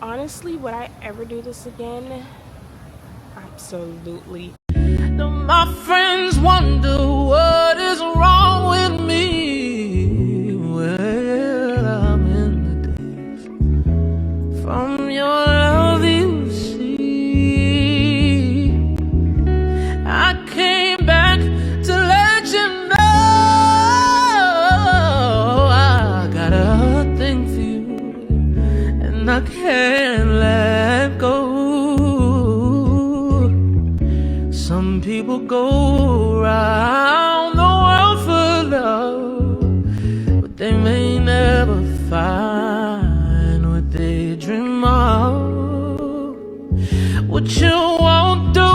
Honestly, would I ever do this again? Absolutely. My friends wonder what is wrong with me. Well, I'm in the daze from your love, you see. I came back to let you know I got a thing for you, and I can't let go. Some people go around the world for love, but they may never find what they dream of. What you won't do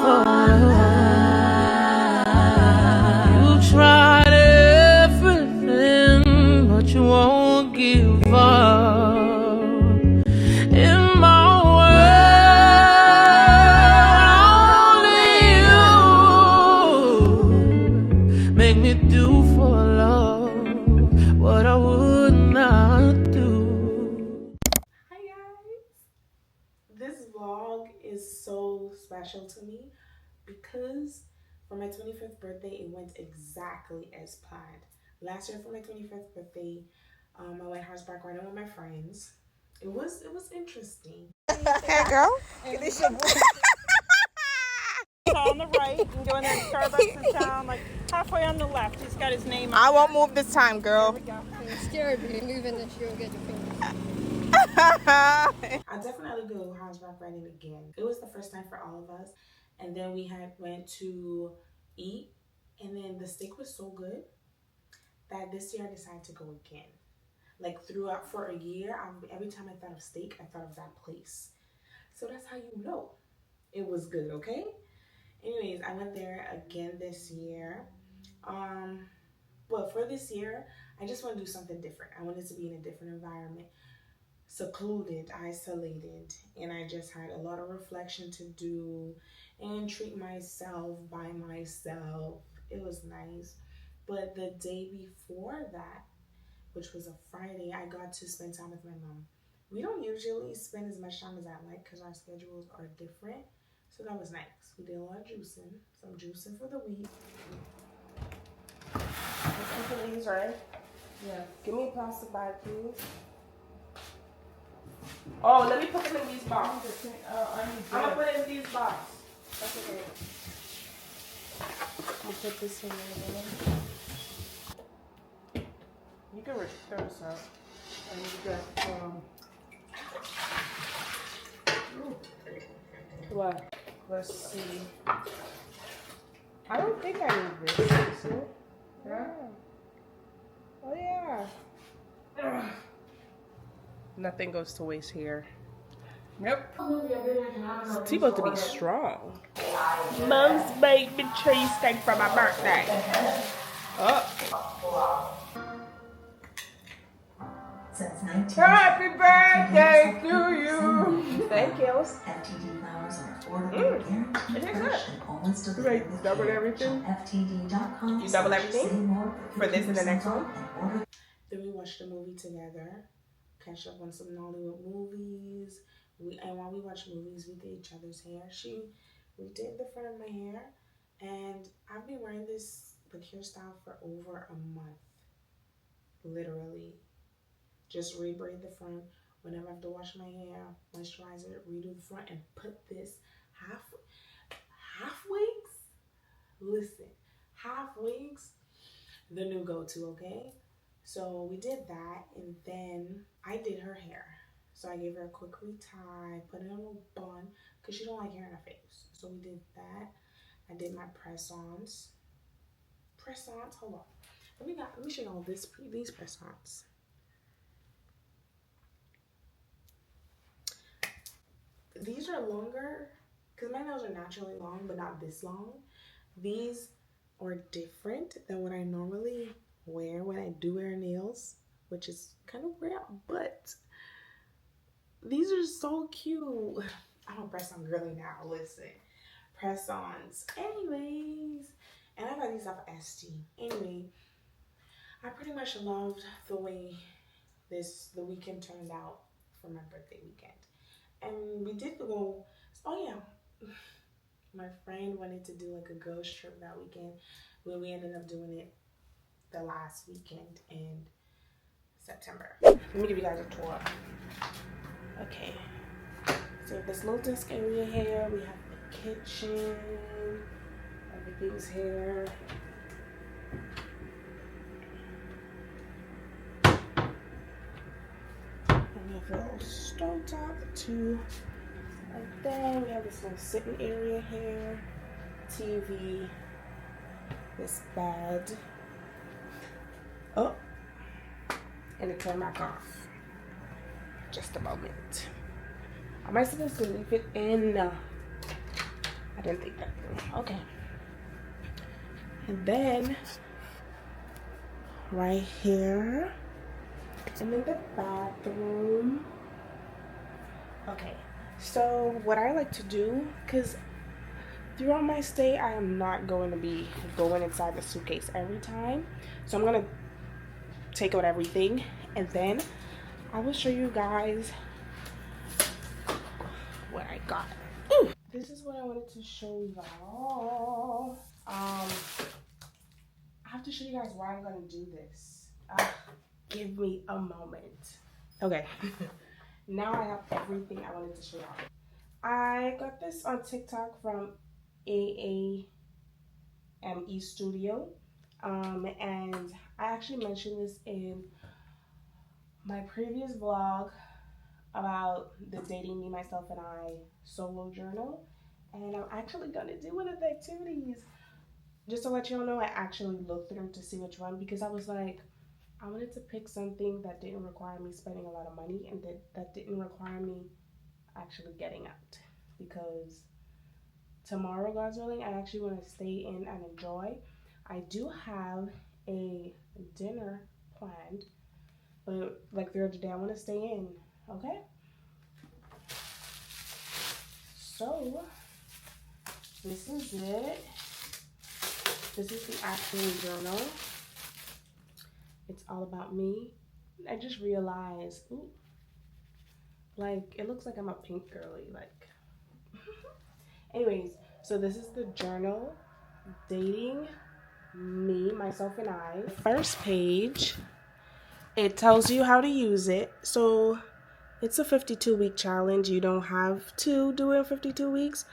for love. You tried everything, but you won't give up. In my make me do for love what I would not do. Hi guys! This vlog is so special to me because for my 25th birthday it went exactly as planned. Last year for my 25th birthday, I went horseback riding with my friends. It was interesting. Hey girl, Keneisha. On the right and go in there. Starbucks is down like halfway on the left. He's got his name on I won't move this time, girl. There we go. You're scared, but you're moving and you'll get your fingers. I'll definitely go horseback riding again. It was the first time for all of us, and then we went to eat, and then the steak was so good that this year I decided to go again. Like throughout for a year, every time I thought of steak, I thought of that place. So that's how you know it was good, okay? Anyways, I went there again this year. Well, for this year, I just want to do something different. I wanted to be in a different environment, secluded, isolated, and I just had a lot of reflection to do and treat myself by myself. It was nice. But the day before that, which was a Friday, I got to spend time with my mom. We don't usually spend as much time as I like because our schedules are different. So that was nice. We did a lot of juicing. Some juicing for the week. Some for these, right? Yeah. Give me a plastic bag, please. Oh, let me put them in these boxes. I'm gonna put it in these boxes. That's okay. I'll put this in there. You can throw this out. And you got what? Let's see. I don't think I need this. Is it? Yeah. Oh yeah. Ugh. Nothing goes to waste here. Yep. It's supposed to be strong. Mom's made me cheesesteak for my birthday. Oh. Happy birthday to you! Thank you. FTD flowers are affordable, guaranteed almost You ready to double everything? FTD.com. You double everything? For this and the next one? Then we watched a movie together. Catch up on some Nollywood movies. And while we watched movies, we did each other's hair. We did the front of my hair. And I've been wearing this hairstyle for over a month. Literally. Just re-braid the front. Whenever I have to wash my hair, moisturize it, redo the front, and put this half wigs. Listen, half wigs, the new go-to, okay? So we did that, and then I did her hair. So I gave her a quick retie, put it in a little bun, because she don't like hair in her face. So we did that. I did my press-ons. Press-ons, hold on. Let me show y'all these press-ons. These are longer because my nails are naturally long, but not this long. These are different than what I normally wear when I do wear nails, which is kind of rare, but these are so cute. I'm a press-on girly now, listen. Press-ons. Anyways, and I got these off of ST. Anyway, I pretty much loved the way the weekend turned out for my birthday weekend. And we did go, oh yeah, my friend wanted to do like a girls trip that weekend, where we ended up doing it the last weekend in September. Let me give you guys a tour. Okay, so this little desk area here, we have the kitchen, everything's here. And we have a little stove top too. Right there, we have this little sitting area here, TV, this bed. Oh, and it turned back off. Just a moment. Am I supposed to leave it in? No. I didn't think that through. Okay. And then, right here, and then the bathroom. Okay, so what I like to do, because throughout my stay, I am not going to be going inside the suitcase every time. So I'm going to take out everything, and then I will show you guys what I got. Ooh. This is what I wanted to show y'all. I have to show you guys why I'm gonna do this. Give me a moment. Okay. Now I have everything I wanted to show y'all. I got this on TikTok from AAME Studio. And I actually mentioned this in my previous vlog about the Dating Me, Myself, and I solo journal. And I'm actually gonna do one of the activities. Just to let y'all know, I actually looked through to see which one, because I was like, I wanted to pick something that didn't require me spending a lot of money, and that didn't require me actually getting out. Because tomorrow, God's willing, I actually want to stay in and enjoy. I do have a dinner planned, but like the other day, I want to stay in, okay? So, this is it. This is the actual journal. It's all about me. I just realized, ooh, like, it looks like I'm a pink girly, like. Anyways, so this is the journal, Dating Me, Myself, and I. The first page, it tells you how to use it. So it's a 52-week challenge. You don't have to do it in 52 weeks.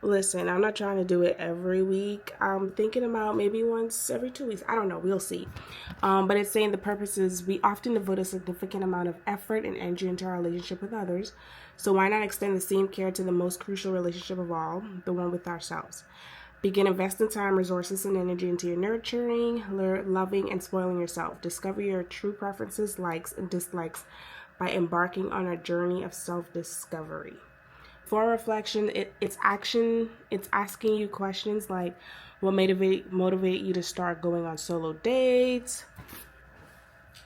Listen, I'm not trying to do it every week. I'm thinking about maybe once every 2 weeks. I don't know. We'll see. But it's saying the purpose is we often devote a significant amount of effort and energy into our relationship with others. So why not extend the same care to the most crucial relationship of all, the one with ourselves? Begin investing time, resources, and energy into your nurturing, loving, and spoiling yourself. Discover your true preferences, likes, and dislikes by embarking on a journey of self-discovery. For reflection, it's asking you questions like, what motivate you to start going on solo dates?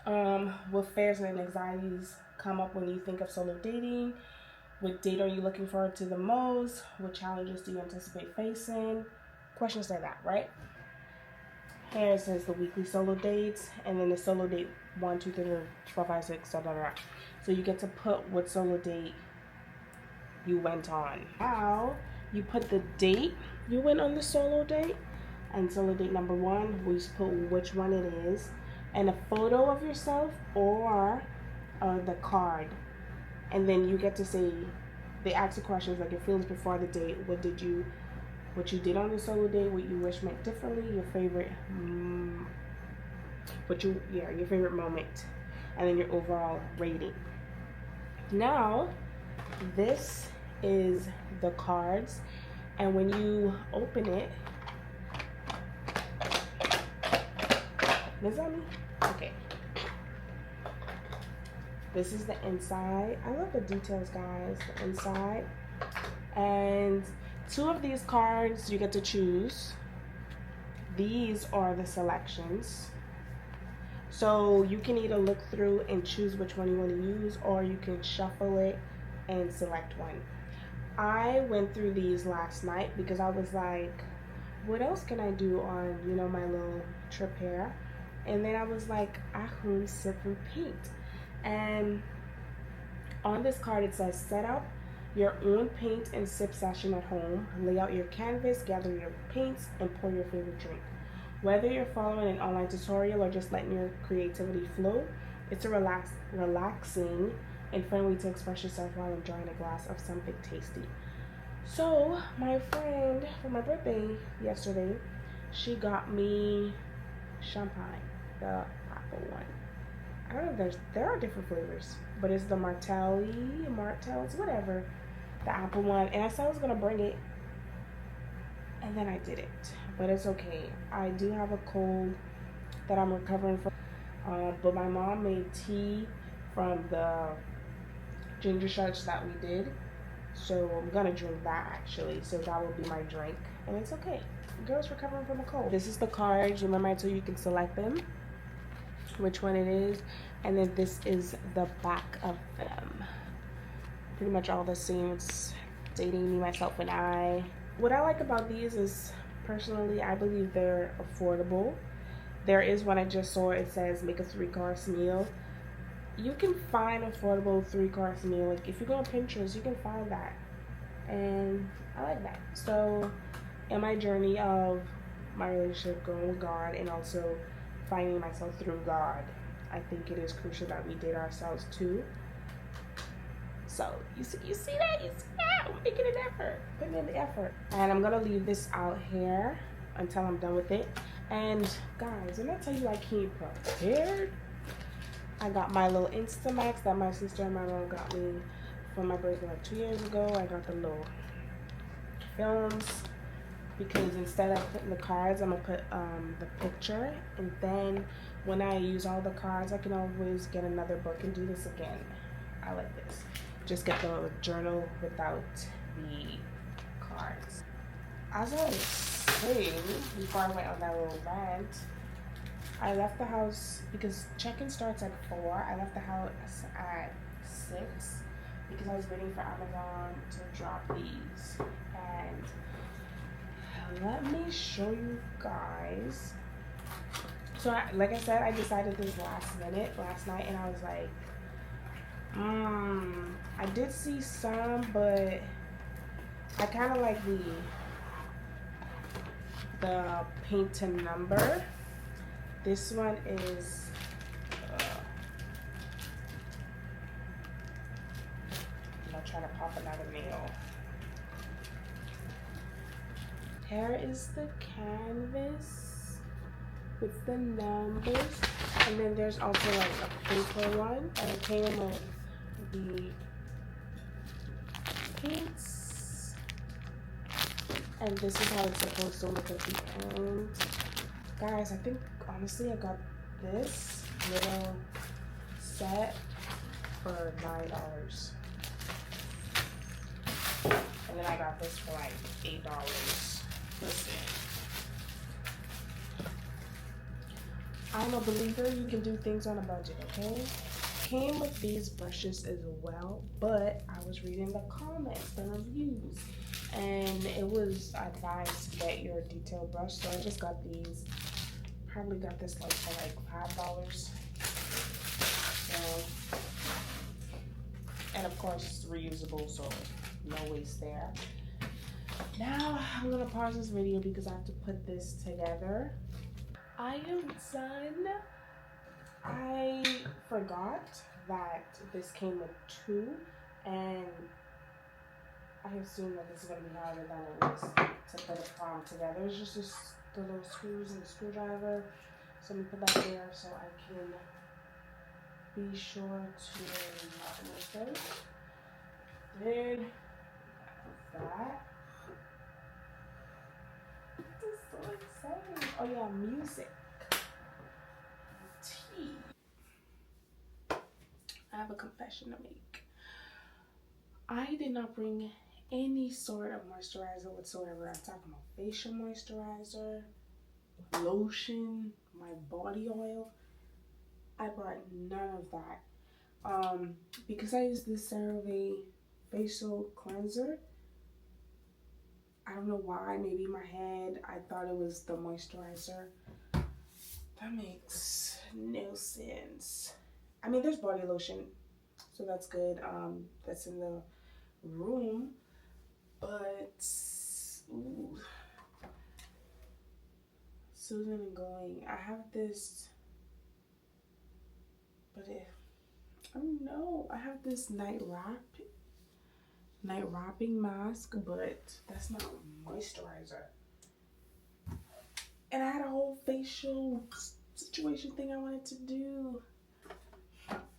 What fears and anxieties come up when you think of solo dating? What date are you looking forward to the most? What challenges do you anticipate facing? Questions like that, right? Here it says the weekly solo dates, and then the solo date 1, 2, 3, 4, 5, 6, blah, blah, blah. So you get to put what solo date you went on. Now you put the date you went on the solo date, and solo date number 1, we just put which one it is, and a photo of yourself or the card, and then you get to say, they ask the questions like your feelings before the date, what you did on the solo date, what you wish meant differently, your favorite your favorite moment, and then your overall rating. Now this is the cards, and when you open it, is that me? Okay. This is the inside. I love the details, guys. The inside. And 2 of these cards you get to choose. These are the selections. So you can either look through and choose which one you want to use, or you can shuffle it and select one. I went through these last night because I was like, what else can I do on, my little trip here? And then I was like, I can sip and paint. And on this card it says, set up your own paint and sip session at home. Lay out your canvas, gather your paints, and pour your favorite drink. Whether you're following an online tutorial or just letting your creativity flow, it's a relaxing and fun way to express yourself while enjoying a glass of something tasty. So my friend, for my birthday yesterday, she got me champagne, the apple one. I don't know if there are different flavors, but it's the Martells, whatever, the apple one. And I said I was gonna bring it, and then I didn't. But it's okay. I do have a cold that I'm recovering from. But my mom made tea from the ginger shots that we did, so I'm gonna drink that actually. So that will be my drink, and it's okay. Girl's recovering from a cold. This is the cards. Remember I told you you can select them, which one it is, and then this is the back of them. Pretty much all the same. It's dating me, myself, and I. What I like about these is, personally, I believe they're affordable. There is one I just saw. It says make a 3-course meal. You can find affordable 3-course meal. Like if you go on Pinterest, you can find that, and I like that. So in my journey of my relationship, going with God, and also finding myself through God, I think it is crucial that we date ourselves too. So you see that? I'm making an effort, putting in the effort. And I'm gonna leave this out here until I'm done with it. And guys, when I tell you I came prepared, I got my little Instamax that my sister and my mom got me for my birthday like 2 years ago. I got the little films, because instead of putting the cards, I'm gonna put the picture, and then when I use all the cards, I can always get another book and do this again. I like this. Just get the journal without the cards. As I was saying before I went on that little rant, I left the house because check-in starts at 4. I left the house at 6 because I was waiting for Amazon to drop these. And let me show you guys. So like I said, I decided this last night, and I was like, I did see some, but I kind of like the paint to number. This one is I'm not trying to pop another nail. Here is the canvas with the numbers, and then there's also like a paper one, and it came with the paints, and this is how it's supposed to look at the end. Guys, I think honestly I got this little set for $9, and then I got this for like $8. Listen, I'm a believer you can do things on a budget, okay? Came with these brushes as well, but I was reading the comments, the reviews, and it was advised to get your detail brush, so I just got these. Probably got this like for like $5. So, and of course it's reusable, so no waste there. Now I'm gonna pause this video because I have to put this together. I am done. I forgot that this came with 2, and I assume that this is gonna be harder than it was to put it together. It's just the little screws and the screwdriver. So let me put that there so I can be sure to not miss those. Then that. This is so exciting. Oh yeah, music. Tea. I have a confession to make. I did not bring any sort of moisturizer whatsoever. I'm talking about facial moisturizer, lotion, my body oil. I brought none of that. Because I use this CeraVe facial cleanser. I don't know why, maybe in my head I thought it was the moisturizer. That makes no sense. I mean, there's body lotion, so that's good. That's in the room, but ooh, soothing and glowing. I have this, but I don't know. I have this night wrapping mask, but that's not moisturizer. And I had a whole facial situation thing I wanted to do.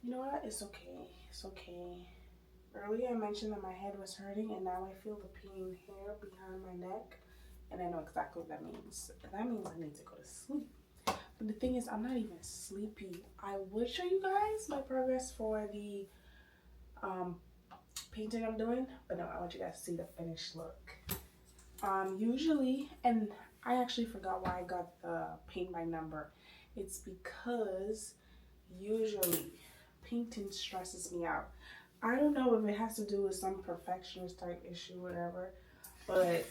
You know what? It's okay. It's okay. Earlier I mentioned that my head was hurting, and now I feel the pain here behind my neck, and I know exactly what that means. That means I need to go to sleep. But the thing is, I'm not even sleepy. I would show you guys my progress for the painting I'm doing, but no, I want you guys to see the finished look. Usually, and I actually forgot why I got the paint by number. It's because usually painting stresses me out. I don't know if it has to do with some perfectionist type issue, whatever, but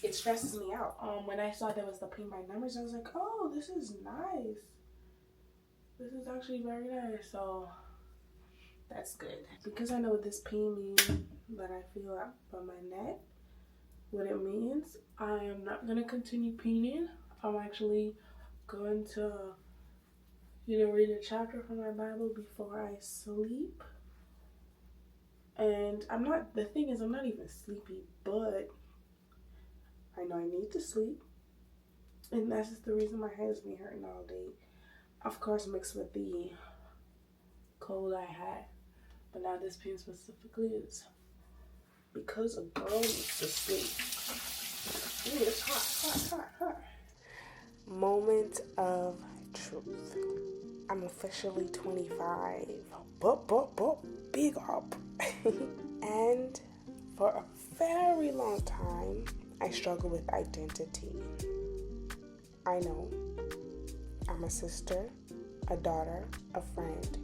it stresses me out. When I saw there was the paint by numbers, I was like, oh, this is nice. This is actually very nice. So that's good. Because I know what this pain means that I feel up on my neck, what it means, I am not going to continue painting. I'm actually going to, read a chapter from my Bible before I sleep. And the thing is, I'm not even sleepy, but I know I need to sleep. And that's just the reason my head has been hurting all day. Of course, mixed with the cold I had. But now this pain specifically is because a girl needs to sleep. Ooh, it's hot. Moment of truth. I'm officially 25. Big up. And for a very long time, I struggled with identity. I know. I'm a sister, a daughter, a friend.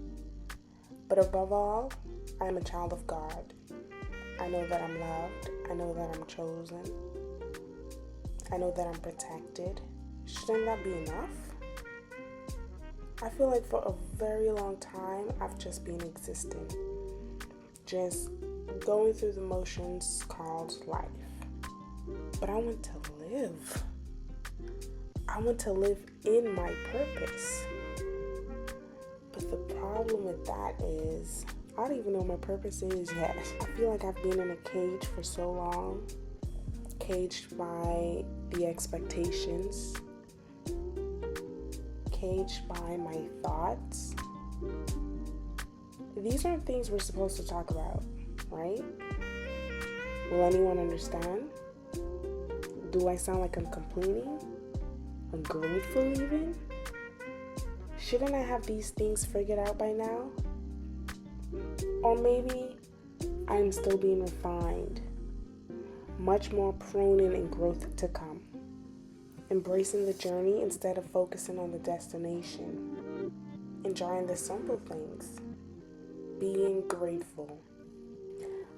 But above all, I am a child of God. I know that I'm loved. I know that I'm chosen. I know that I'm protected. Shouldn't that be enough? I feel like for a very long time, I've just been existing. Just going through the motions called life. But I want to live. I want to live in my purpose. But the problem with that is, I don't even know what my purpose is yet. I feel like I've been in a cage for so long. Caged by the expectations. Caged by my thoughts. These aren't things we're supposed to talk about, right? Will anyone understand? Do I sound like I'm complaining? Ungrateful even? Shouldn't I have these things figured out by now? Or maybe I'm still being refined. Much more prone in growth to come. Embracing the journey instead of focusing on the destination. Enjoying the simple things. Being grateful.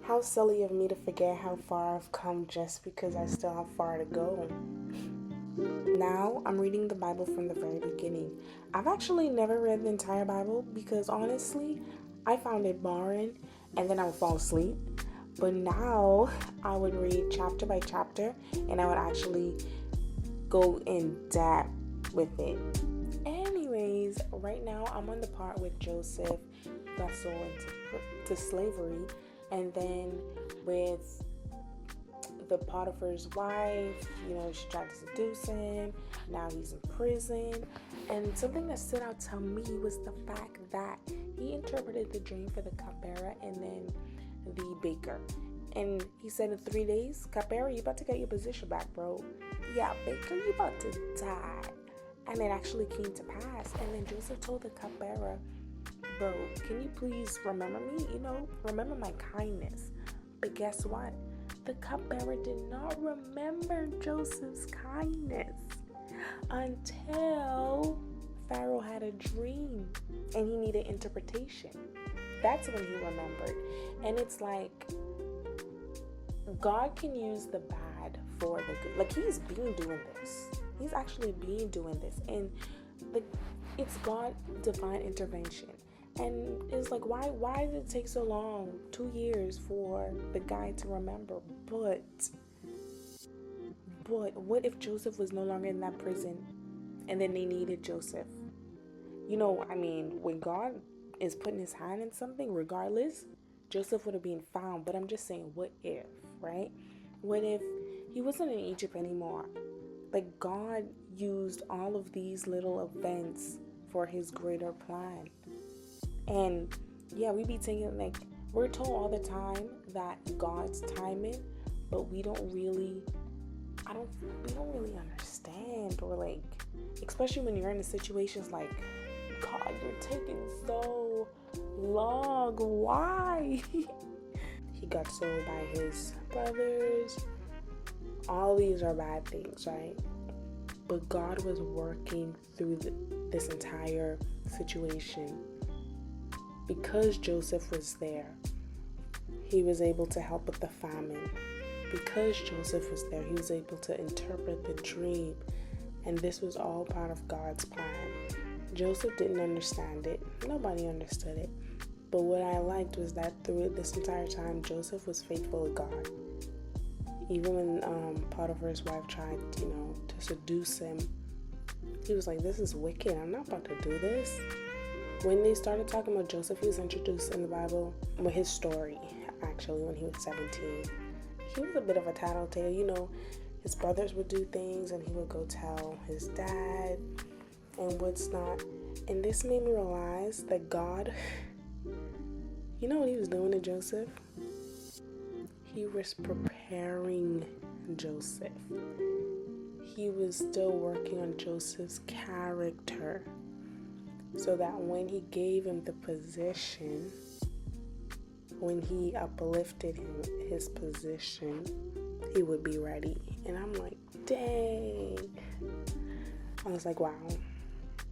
How silly of me to forget how far I've come just because I still have far to go. Now I'm reading the Bible from the very beginning. I've actually never read the entire Bible because honestly, I found it boring and then I would fall asleep. But now I would read chapter by chapter and I would actually go in depth with it. Anyways, right now I'm on the part with Joseph got sold into slavery, and then with the Potiphar's wife, she tried to seduce him. Now he's in prison. And something that stood out to me was the fact that he interpreted the dream for the cupbearer and then the baker. And he said in 3 days, cupbearer, you about to get your position back, bro. Yeah, baker, you about to die. And it actually came to pass. And then Joseph told the cupbearer, bro, can you please remember me? Remember my kindness. But guess what? The cupbearer did not remember Joseph's kindness until Pharaoh had a dream and he needed interpretation. That's when he remembered. And it's like, God can use the bad for the good. Like, he's been doing this. He's actually been doing this. And it's God divine intervention. And it's like, why did it take so long, 2 years, for the guy to remember? But what if Joseph was no longer in that prison and then they needed Joseph? You know, I mean, when God is putting his hand in something, regardless, Joseph would have been found. But I'm just saying, what if, right? What if he wasn't in Egypt anymore? Like, God used all of these little events for his greater plan. And yeah, we be thinking, like, we're told all the time that God's timing, but we don't really understand, or like, especially when you're in situations like, God, you're taking so long. Why? He got sold by his brothers. All these are bad things, right? But God was working through this entire situation. Because Joseph was there, he was able to help with the famine. Because Joseph was there, he was able to interpret the dream. And this was all part of God's plan. Joseph didn't understand it. Nobody understood it. But what I liked was that through this entire time, Joseph was faithful to God. Even when Potiphar's wife tried, to seduce him, he was like, this is wicked. I'm not about to do this. When they started talking about Joseph, he was introduced in the Bible with his story, actually, when he was 17. He was a bit of a tattletale. His brothers would do things and he would go tell his dad and what's not. And this made me realize that God, you know what he was doing to Joseph? He was preparing Joseph. He was still working on Joseph's character, so that when he gave him the position, when he uplifted his position, he would be ready. And I'm like, dang. I was like, wow.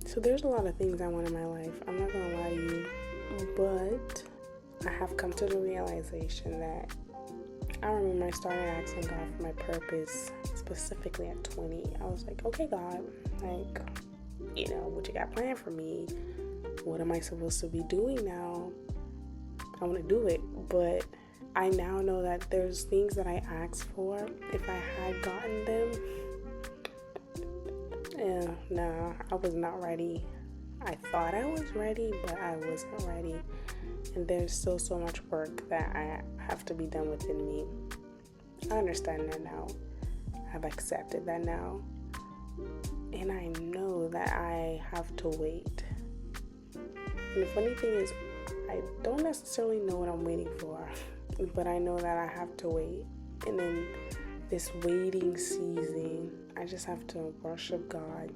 So there's a lot of things I want in my life. I'm not gonna lie to you, but I have come to the realization that I remember I started asking God for my purpose, specifically at 20. I was like, okay, God, like, what you got planned for me? What am I supposed to be doing now? I want to do it, but I now know that there's things that I asked for. If I had gotten them, I was not ready. I thought I was ready, but I wasn't ready. And there's still so much work that I have to be done within me. I understand that now. I've accepted that now. And I know that I have to wait. And the funny thing is, I don't necessarily know what I'm waiting for, but I know that I have to wait. And then this waiting season, I just have to worship God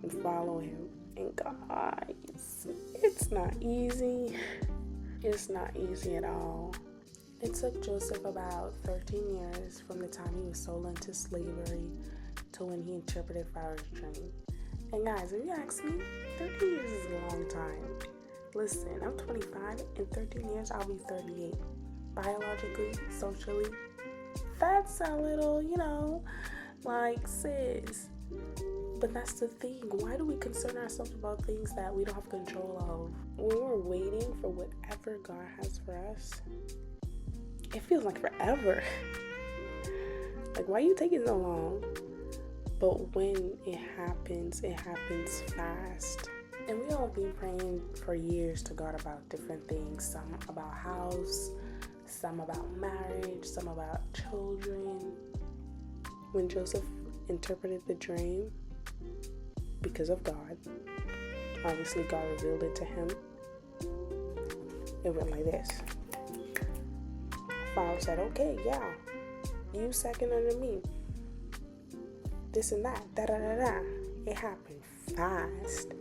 and follow him. And guys, it's not easy. It's not easy at all. It took Joseph about 13 years from the time he was sold into slavery to when he interpreted Pharaoh's dream. And guys, if you ask me, 13 years is a long time. Listen, I'm 25. In 13 years, I'll be 38. Biologically, socially, that's a little, like, sis. But that's the thing. Why do we concern ourselves about things that we don't have control of? When we're waiting for whatever God has for us, it feels like forever. Like, why are you taking so long? But when it happens fast. And we all been praying for years to God about different things. Some about house, some about marriage, some about children. When Joseph interpreted the dream, because of God, obviously God revealed it to him. It went like this. Pharaoh said, okay, yeah, you second under me. This and that, da-da-da-da. It happened fast.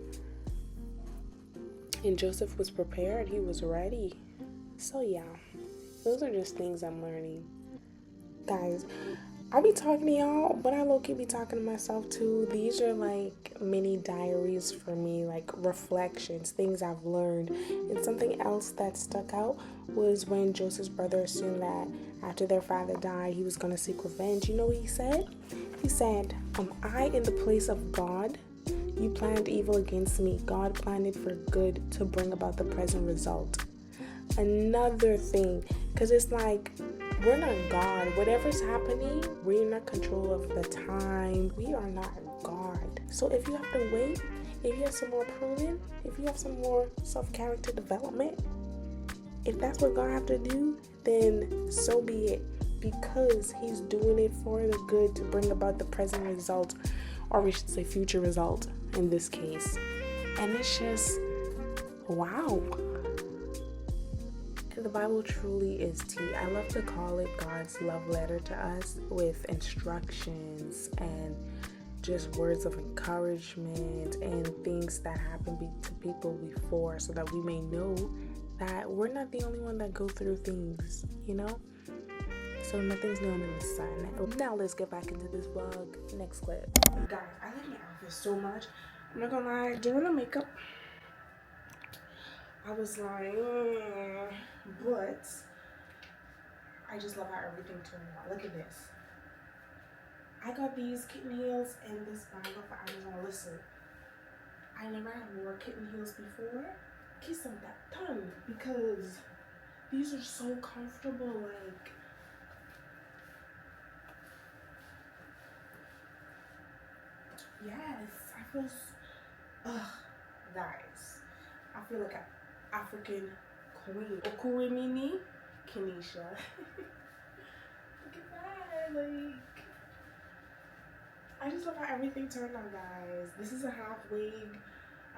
And Joseph was prepared. He was ready. So yeah, those are just things I'm learning. Guys, I be talking to y'all, but I low-key be talking to myself too. These are like mini diaries for me, like reflections, things I've learned. And something else that stuck out was when Joseph's brother assumed that after their father died, he was going to seek revenge. You know what he said? He said, am I in the place of God You planned evil against me. God planned it for good to bring about the present result. Another thing, because it's like, we're not God. Whatever's happening, we're not control of the time. We are not God. So if you have to wait, if you have some more pruning, if you have some more self-character development, if that's what God have to do, then so be it. Because he's doing it for the good to bring about the present result, or we should say future result in this case. And it's just, wow. The Bible truly is tea. I love to call it God's love letter to us, with instructions and just words of encouragement and things that happened to people before, so that we may know that we're not the only one that go through things, you know? So nothing's new under the sun. Now let's get back into this vlog. Next clip. Guys, I like my outfit so much. I'm not gonna lie, during the makeup, I was like, but I just love how everything turned out. Look at this. I got these kitten heels and this bag off of Amazon. Listen, I never had wore kitten heels before. Kiss on that tongue, because these are so comfortable. Like, yes, I feel, guys, I feel like an African queen. Okurimini, Keneisha. Look at that, like, I just love how everything turned out, guys. This is a half wig.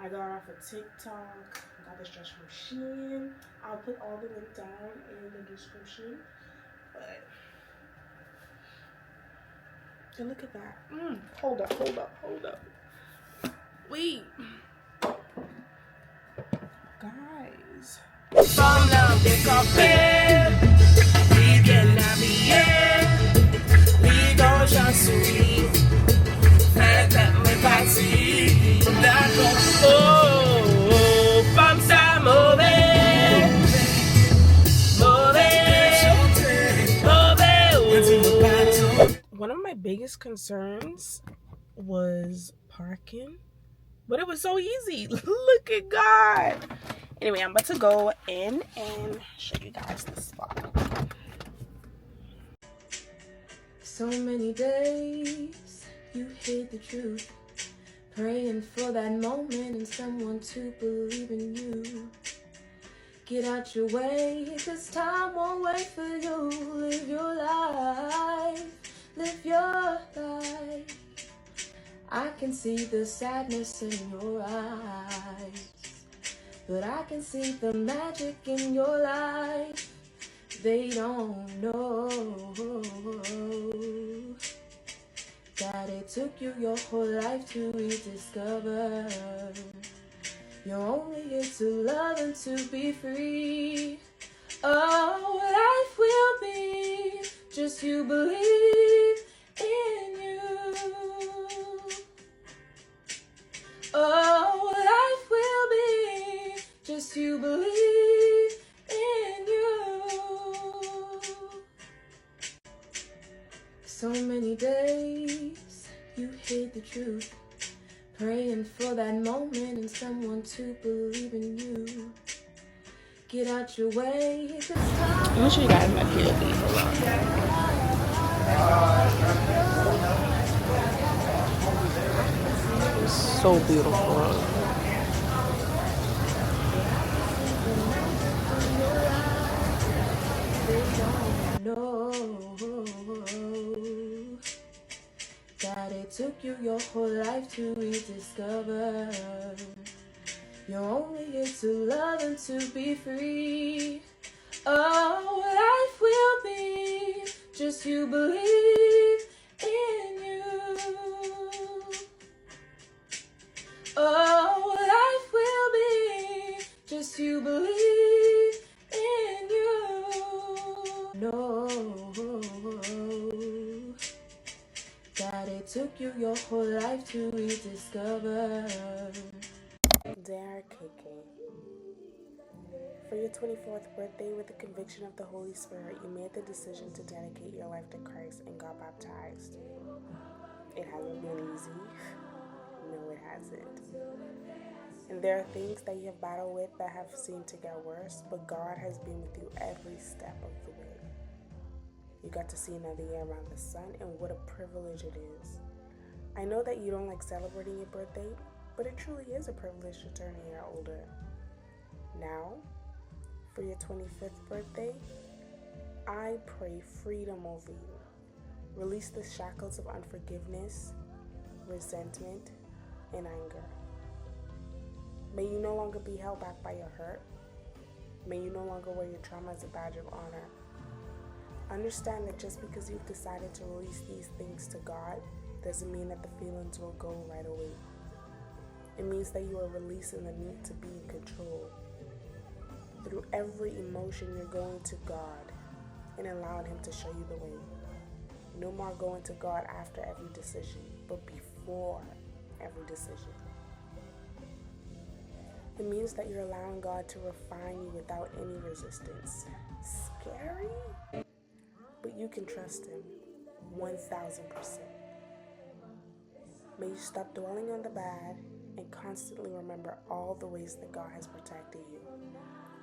I got it off of TikTok. Got this dress from Shein. I'll put all the link down in the description. But, and look at that. Hold up. Wait. Guys. From love de copper, we can naviguer, we go just souris, faites mes parties, d'accord, oh, femme ça mauvais, oh. One of my biggest concerns was parking, but it was so easy. Look at God. Anyway, I'm about to go in and show you guys the spot. So many days you hid the truth, praying for that moment and someone to believe in you. Get out your way, 'cause time won't wait for you. Live your life, live your life. I can see the sadness in your eyes, but I can see the magic in your life. They don't know that it took you your whole life to rediscover. You're only here to love and to be free. Oh, life will be just you believe in you. Oh, life will be just you believe in you. So many days you hid the truth, praying for that moment and someone to believe in you. Get out your way. I'm gonna show you guys my POV. Hold on. It's so beautiful. Know that it took you your whole life to rediscover. You're only here to love and to be free. Oh, life will be just you believe in you. Oh, life will be just you believe in you. Know that it took you your whole life to rediscover. Dear Kitten, for your 24th birthday, with the conviction of the Holy Spirit, you made the decision to dedicate your life to Christ and got baptized. It hasn't been easy. No, it hasn't. And there are things that you have battled with that have seemed to get worse, but God has been with you every step of the way. You got to see another year around the sun, and what a privilege it is. I know that you don't like celebrating your birthday, but it truly is a privilege to turn a year older. Now, for your 25th birthday, I pray freedom over you. Release the shackles of unforgiveness, resentment, and anger. May you no longer be held back by your hurt. May you no longer wear your trauma as a badge of honor. Understand that just because you've decided to release these things to God doesn't mean that the feelings will go right away. It means that you are releasing the need to be in control. Through every emotion, you're going to God and allowing Him to show you the way. No more going to God after every decision, but before every decision. It means that you're allowing God to refine you without any resistance. Scary? But you can trust Him 1,000%. May you stop dwelling on the bad and constantly remember all the ways that God has protected you.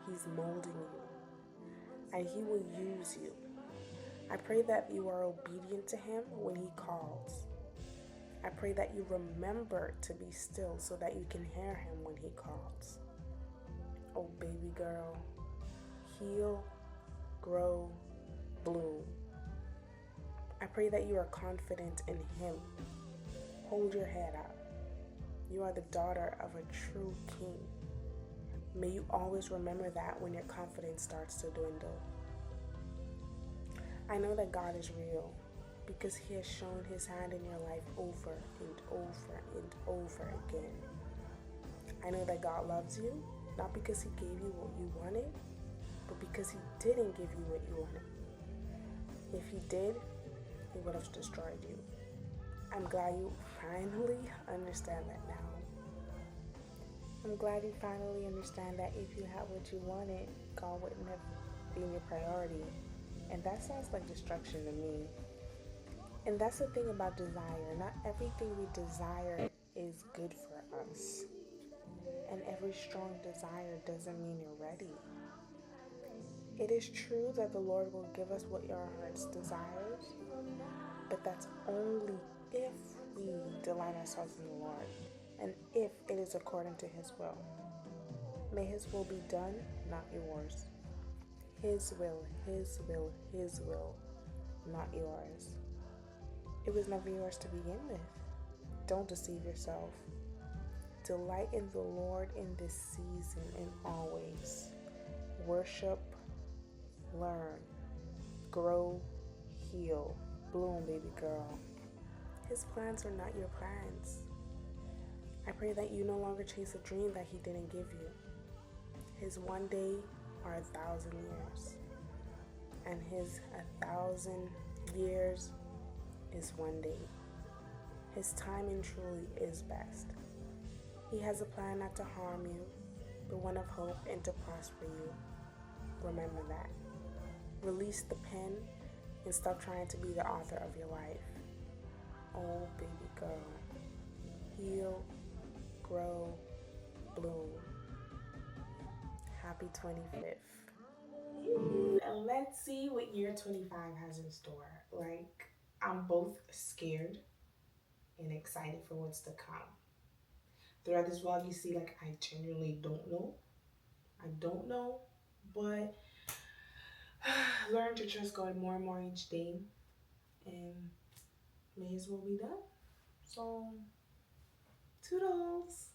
He's molding you, and He will use you. I pray that you are obedient to Him when He calls. I pray that you remember to be still so that you can hear Him when He calls. Oh, baby girl, heal, grow, bloom. I pray that you are confident in Him. Hold your head up. You are the daughter of a true king. May you always remember that when your confidence starts to dwindle. I know that God is real because He has shown His hand in your life over and over and over again. I know that God loves you, not because He gave you what you wanted, but because He didn't give you what you wanted. If He did, He would have destroyed you. I'm glad you finally understand that now. I'm glad you finally understand that if you had what you wanted, God wouldn't have been your priority. And that sounds like destruction to me. And that's the thing about desire. Not everything we desire is good for us. And every strong desire doesn't mean you're ready. It is true that the Lord will give us what our hearts desires, but that's only if we delight ourselves in the Lord and if it is according to His will. May His will be done, not yours. His will, His will, His will, not yours. It was never yours to begin with. Don't deceive yourself. Delight in the Lord in this season and always. Worship, learn, grow, heal, bloom, baby girl. His plans are not your plans. I pray that you no longer chase a dream that He didn't give you. His one day are 1,000 years, and His 1,000 years is one day. His timing truly is best. He has a plan not to harm you, but one of hope and to prosper you. Remember that. Release the pen and stop trying to be the author of your life. Oh, baby girl. Heal, grow, bloom. Happy 25th. Let's see what year 25 has in store. Like, I'm both scared and excited for what's to come. Throughout this vlog, you see, like, I genuinely don't know. I don't know, but learn to trust God more and more each day, and may His will be done. So, toodles.